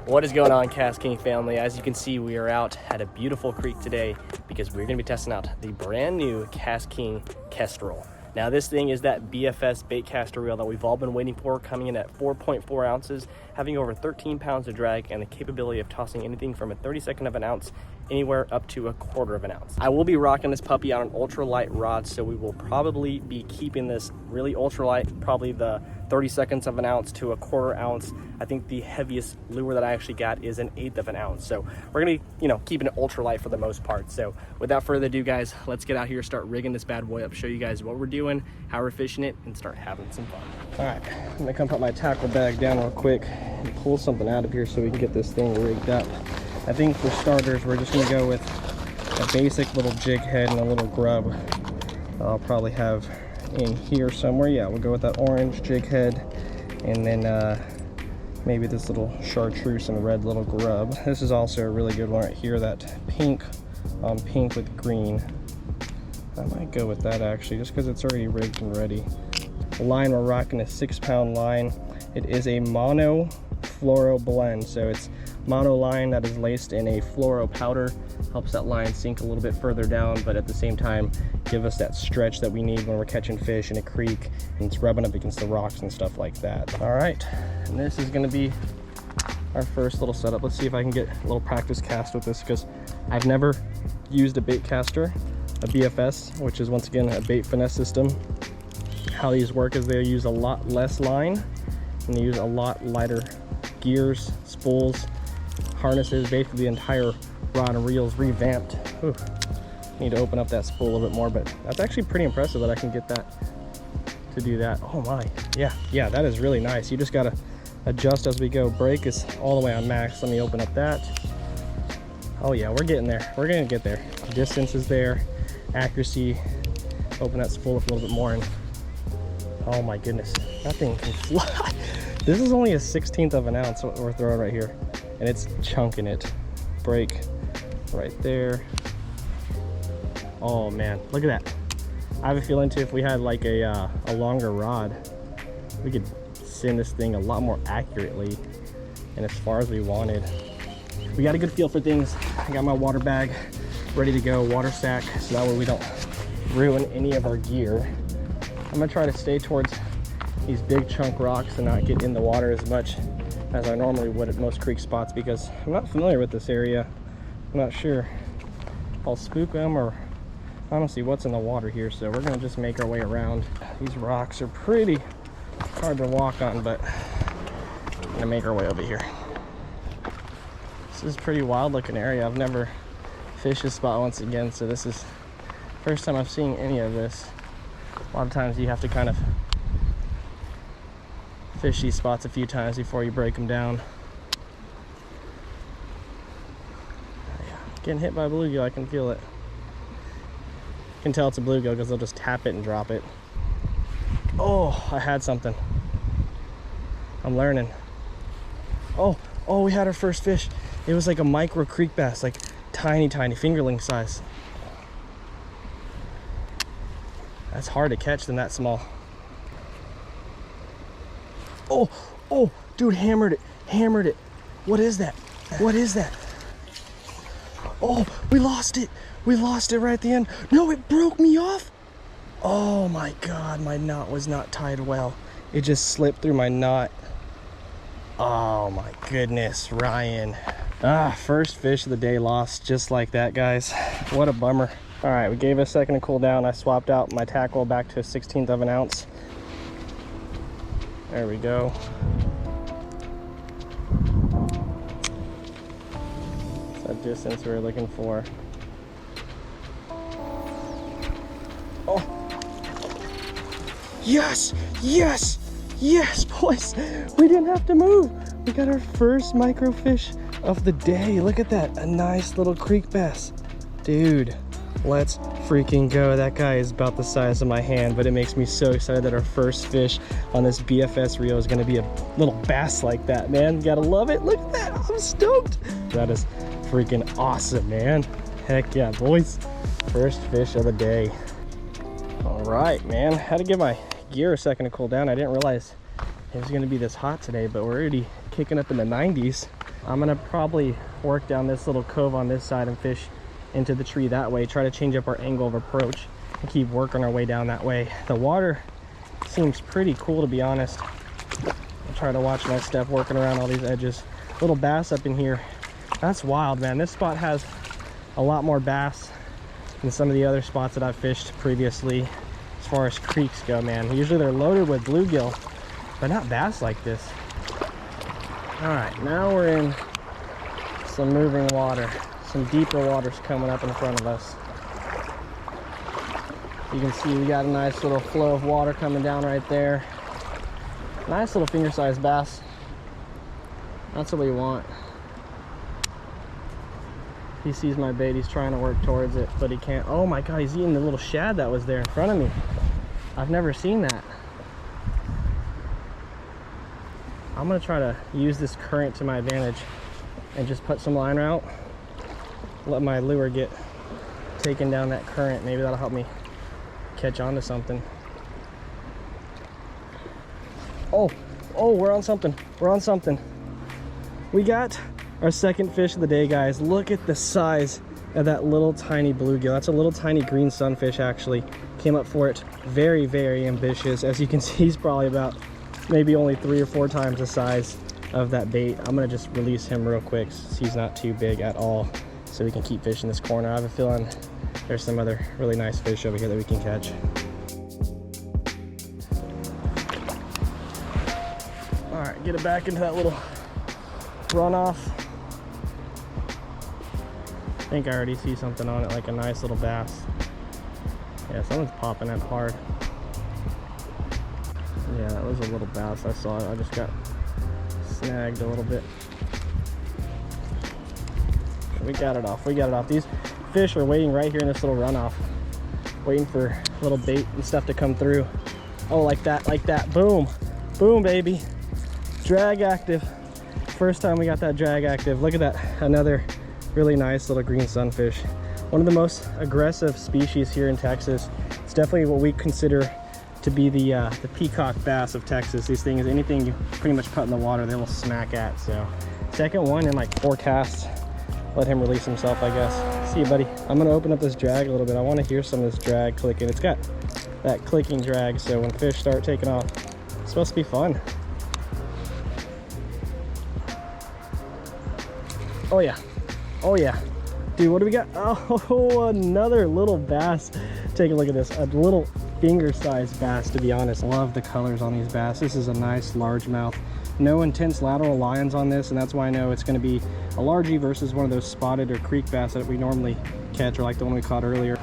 What is going on, KastKing family? As you can see, we are out at a beautiful creek today because we're going to be testing out the brand new KastKing Kestrel. Now this thing is that BFS bait caster reel that we've all been waiting for, coming in at 4.4 ounces, having over 13 pounds of drag and the capability of tossing anything from a 32nd of an ounce anywhere up to a 1/4 of an ounce. I will be rocking this puppy on an ultralight rod, so we will probably be keeping this really ultralight, probably the 32nds of an ounce to a 1/4 ounce. I think the heaviest lure that I actually got is an 1/8 of an ounce. So we're gonna be, keeping it ultralight for the most part. So without further ado, guys, let's get out here, start rigging this bad boy up, show you guys what we're doing, how we're fishing it, and start having some fun. All right, I'm gonna come put my tackle bag down real quick and pull something out of here so we can get this thing rigged up. I think for starters, we're just gonna go with a basic little jig head and a little grub I'll probably have in here somewhere. Yeah, we'll go with that orange jig head and then maybe this little chartreuse and red little grub. This is also a really good one right here, that pink on pink with green. I might go with that actually, just because it's already rigged and ready. The line we're rocking is 6-pound line. It is a mono fluoro blend, so it's mono line that is laced in a fluoro powder. Helps that line sink a little bit further down, but at the same time give us that stretch that we need when we're catching fish in a creek and it's rubbing up against the rocks and stuff like that. All right, and this is going to be our first little setup. Let's see if I can get a little practice cast with this, because I've never used a bait caster, a BFS, which is once again a bait finesse system. How these work is they use a lot less line and they use a lot lighter gears, spools, harnesses. Basically the entire rod and reel is revamped. Ooh, need to open up that spool a little bit more, but that's actually pretty impressive that I can get that to do that. Oh my, yeah, that is really nice. You just gotta adjust as we go. Brake is all the way on max. Let me open up that. Oh yeah, we're getting there. We're gonna get there. Distance is there, accuracy. Open that spool up a little bit more, and oh my goodness, that thing can fly. This is only a 16th of an ounce what we're throwing right here, and it's chunking it. Brake right there. Oh man, look at that. I have a feeling too, if we had like a longer rod, we could send this thing a lot more accurately and as far as we wanted. We got a good feel for things. I got my water bag ready to go, water sack, so that way we don't ruin any of our gear. I'm gonna try to stay towards these big chunk rocks and not get in the water as much as I normally would at most creek spots, because I'm not familiar with this area. I'm not sure if I'll spook them or honestly what's in the water here, so we're gonna just make our way around. These rocks are pretty hard to walk on, but I'm gonna make our way over here. This is a pretty wild looking area. I've never fished this spot once again, so this is the first time I've seen any of this. A lot of times you have to kind of fish these spots a few times before you break them down. Getting hit by a bluegill, I can feel it. You can tell it's a bluegill because they'll just tap it and drop it. Oh, I had something. I'm learning. Oh, we had our first fish. It was like a micro creek bass, like tiny fingerling size. That's hard to catch them that small. Oh, dude, hammered it. What is that? Oh, we lost it right at the end. No, it broke me off. Oh my God, my knot was not tied well. It just slipped through my knot. Oh my goodness, Ryan. First fish of the day lost just like that, guys. What a bummer. All right, we gave it a second to cool down. I swapped out my tackle back to a 16th of an ounce. There we go. That's that distance we were looking for. Oh, yes, boys. We didn't have to move. We got our first microfish of the day. Look at that, a nice little creek bass. Dude, let's freaking go. That guy is about the size of my hand, but it makes me so excited that our first fish on this BFS reel is gonna be a little bass like that, man. You gotta love it. Look at that, I'm stoked. That is freaking awesome, man. Heck yeah, boys. First fish of the day. All right, man. Had to give my gear a second to cool down. I didn't realize it was gonna be this hot today, but we're already kicking up in the 90s. I'm gonna probably work down this little cove on this side and fish into the tree that way, try to change up our angle of approach and keep working our way down that way. The water seems pretty cool, to be honest. I'll try to watch my step working around all these edges. Little bass up in here. That's wild, man. This spot has a lot more bass than some of the other spots that I've fished previously as far as creeks go, man. Usually they're loaded with bluegill, but not bass like this. All right, now we're in some moving water. Some deeper waters coming up in front of us. You can see we got a nice little flow of water coming down right there. Nice little finger-sized bass. That's what we want. He sees my bait, he's trying to work towards it, but he can't. Oh my God, he's eating the little shad that was there in front of me. I've never seen that. I'm gonna try to use this current to my advantage and just put some line out. Let my lure get taken down that current. Maybe that'll help me catch on to something. Oh, we're on something. We're on something. We got our second fish of the day, guys. Look at the size of that little tiny bluegill. That's a little tiny green sunfish, actually. Came up for it. Very, very ambitious. As you can see, he's probably about maybe only 3 or 4 times the size of that bait. I'm gonna just release him real quick since he's not too big at all, so we can keep fishing this corner. I have a feeling there's some other really nice fish over here that we can catch. All right, get it back into that little runoff. I think I already see something on it, like a nice little bass. Yeah, someone's popping it hard. Yeah, that was a little bass. I saw it. I just got snagged a little bit. We got it off. We got it off. These fish are waiting right here in this little runoff, waiting for little bait and stuff to come through. Oh, like that, like that. Boom. Boom, baby. Drag active. First time we got that drag active. Look at that. Another really nice little green sunfish. One of the most aggressive species here in Texas. It's definitely what we consider to be the peacock bass of Texas. These things, anything you pretty much put in the water, they will smack at. So second one in like 4 casts. Let him release himself, I guess. See you, buddy. I'm gonna open up this drag a little bit. I want to hear some of this drag clicking. It's got that clicking drag, so when fish start taking off, it's supposed to be fun. Oh yeah, oh yeah. Dude, what do we got? Oh, another little bass. Take a look at this, a little finger-sized bass, to be honest. Love the colors on these bass. This is a nice largemouth. No intense lateral lines on this, and that's why I know it's going to be a largie versus one of those spotted or creek bass that we normally catch, or like the one we caught earlier.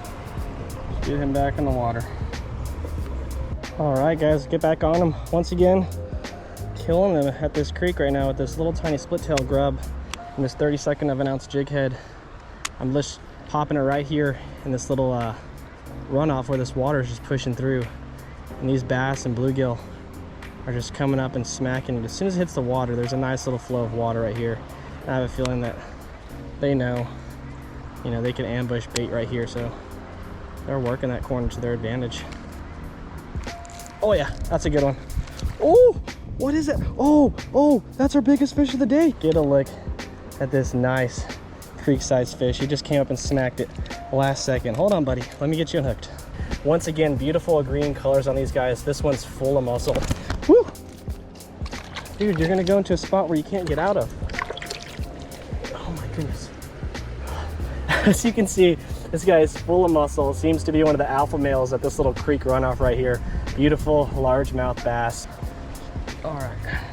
Get him back in the water. All right, guys, get back on him. Once again, killing them at this creek right now with this little tiny split tail grub and this 32nd of an ounce jig head. I'm just popping it right here in this little runoff where this water is just pushing through, and these bass and bluegill are just coming up and smacking it. As soon as it hits the water, there's a nice little flow of water right here. I have a feeling that they know, you know, they can ambush bait right here, so they're working that corner to their advantage. Oh yeah, that's a good one. Oh, what is it? Oh, that's our biggest fish of the day. Get a look at this nice creek-sized fish. He just came up and smacked it last second. Hold on, buddy. Let me get you unhooked. Once again, beautiful green colors on these guys. This one's full of muscle. Woo! Dude, you're gonna go into a spot where you can't get out of. Oh my goodness. As you can see, this guy is full of muscle. Seems to be one of the alpha males at this little creek runoff right here. Beautiful largemouth bass. All right.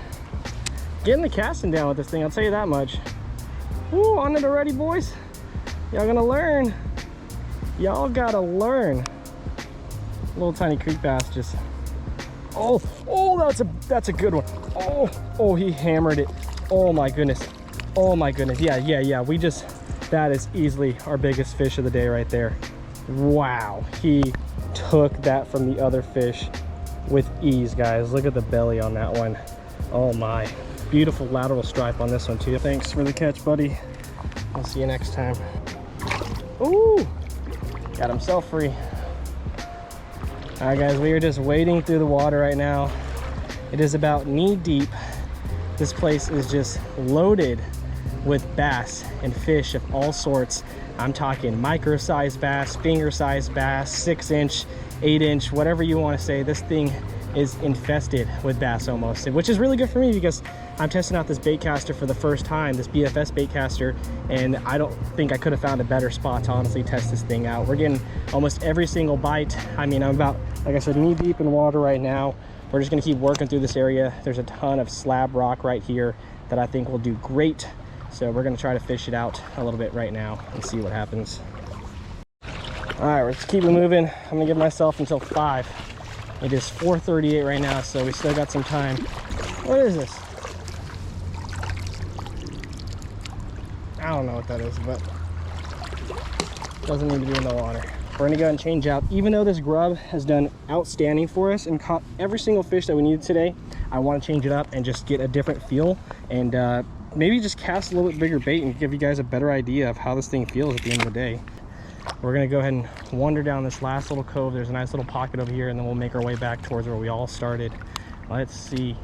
Getting the casting down with this thing, I'll tell you that much. Woo, on it already, boys. Y'all gonna learn. Y'all gotta learn. Little tiny creek bass just, oh, that's a good one. Oh, he hammered it. Oh my goodness. Yeah, we just, that is easily our biggest fish of the day right there. Wow, he took that from the other fish with ease, guys. Look at the belly on that one. Oh my. Beautiful lateral stripe on this one too. Thanks for the catch, buddy. I'll see you next time. Ooh, got himself free. All right, guys, we are just wading through the water right now. It is about knee deep. This place is just loaded with bass and fish of all sorts. I'm talking micro-sized bass, finger-sized bass, 6-inch, 8-inch, whatever you want to say. This thing is infested with bass almost, which is really good for me because I'm testing out this bait caster for the first time, this BFS bait caster, and I don't think I could have found a better spot to honestly test this thing out. We're getting almost every single bite. I mean, I'm about, like I said, knee deep in water right now. We're just gonna keep working through this area. There's a ton of slab rock right here that I think will do great. So we're gonna try to fish it out a little bit right now and see what happens. All right, let's keep it moving. I'm gonna give myself until 5. It is 4:38 right now, so we still got some time. What is this? I don't know what that is, but doesn't need to be in the water. We're gonna go ahead and change out. Even though this grub has done outstanding for us and caught every single fish that we needed today, I want to change it up and just get a different feel and maybe just cast a little bit bigger bait and give you guys a better idea of how this thing feels at the end of the day. We're gonna go ahead and wander down this last little cove. There's a nice little pocket over here, and then we'll make our way back towards where we all started. Let's see.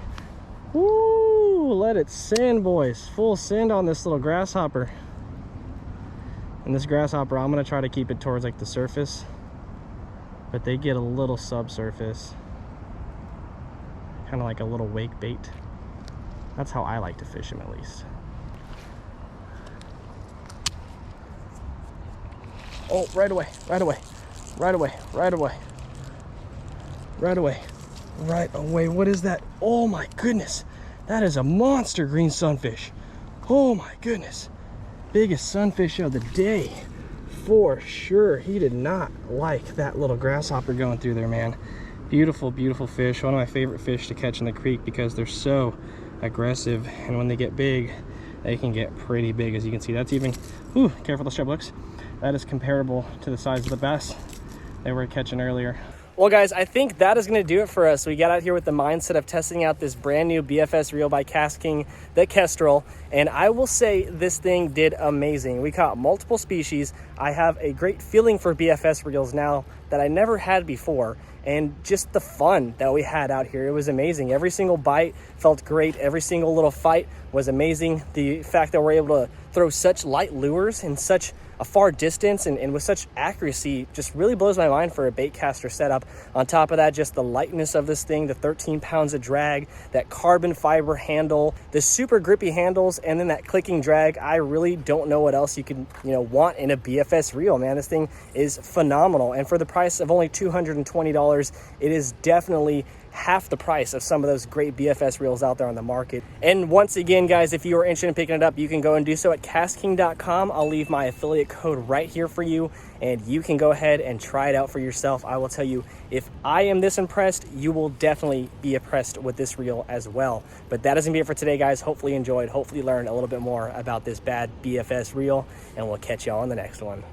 Woo! Let it send, boys. Full send on this little grasshopper. And this grasshopper, I'm gonna try to keep it towards like the surface, but they get a little subsurface, kind of like a little wake bait. That's how I like to fish them, at least. Oh, right away, right away, right away, right away, right away, right away. What is that? Oh my goodness. That is a monster green sunfish. Oh my goodness. Biggest sunfish of the day, for sure. He did not like that little grasshopper going through there, man. Beautiful, beautiful fish. One of my favorite fish to catch in the creek because they're so aggressive. And when they get big, they can get pretty big. As you can see, that's even, ooh, careful the strap hooks. That is comparable to the size of the bass they were catching earlier. Well, guys, I think that is going to do it for us. We got out here with the mindset of testing out this brand new BFS reel by KastKing Kestrel, and I will say this thing did amazing. We caught multiple species. I have a great feeling for BFS reels now that I never had before, and just the fun that we had out here, it was amazing. Every single bite felt great. Every single little fight was amazing. The fact that we're able to throw such light lures in such a far distance and with such accuracy just really blows my mind for a bait caster setup. On top of that, just the lightness of this thing, the 13 pounds of drag, that carbon fiber handle, the super grippy handles, and then that clicking drag. I really don't know what else you can want in a BFS reel, man. This thing is phenomenal, and for the price of only $220, it is definitely half the price of some of those great BFS reels out there on the market. And once again, guys, if you are interested in picking it up, you can go and do so at KastKing.com. I'll leave my affiliate code right here for you, and you can go ahead and try it out for yourself. I will tell you, if I am this impressed, you will definitely be impressed with this reel as well. But that is gonna be it for today, guys. Hopefully you enjoyed, hopefully you learned a little bit more about this bad BFS reel, and we'll catch y'all on the next one.